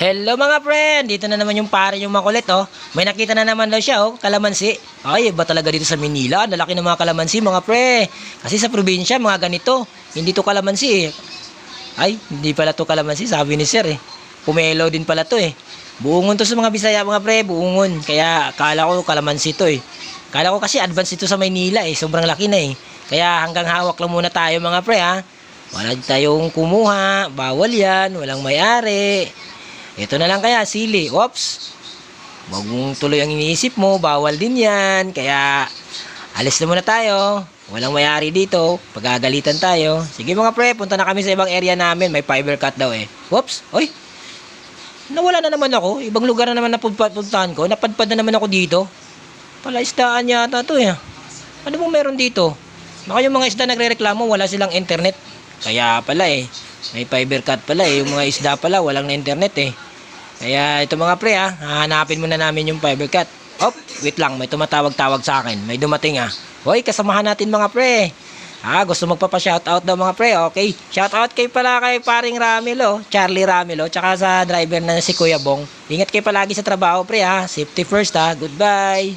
Hello mga friend, dito na naman yung pare yung makulit oh. May nakita na naman daw siya oh, kalamansi. Ay, iba talaga dito sa Manila, lalaki ng mga kalamansi mga pre. Kasi sa probinsya mga ganito, hindi to kalamansi eh. Ay, hindi pala to kalamansi, sabi ni sir eh. Pumelo din pala to eh. Buungon to sa mga Bisaya mga pre, buungon. Kaya kala ko kalamansi to eh. Kala ko kasi advance ito sa Maynila eh, sobrang laki na eh. Kaya hanggang hawak lang muna tayo mga pre ha. Wala tayong kumuha, bawal yan, walang may-ari. Ito na lang kaya, sili. Oops. Huwag mong tuloy ang iniisip mo. Bawal din yan. Kaya, alis na muna tayo. Walang mayari dito. Pagagalitan tayo. Sige mga pre, punta na kami sa ibang area namin. May fiber cut daw eh. Oops. Oy. Nawala na naman ako. Ibang lugar na naman napuntahan ko. Napadpad na naman ako dito. Palaisdaan yata to eh. Ano bang meron dito? Baka yung mga isda nagre-reklamo, wala silang internet. Kaya pala eh. May fiber cut pala eh. Yung mga isda pala, walang na internet eh. Kaya ito mga pre ha, hahanapin muna namin yung fiber cut. Op, wait lang, may tumatawag-tawag sa akin. May dumating ha. Hoy, kasamahan natin mga pre. Gusto magpapa-shoutout daw mga pre. Okay, shoutout kay pala kay paring Ramilo, Charlie Ramilo, tsaka sa driver na si Kuya Bong. Ingat kayo palagi sa trabaho pre ha. Safety first ha. Goodbye.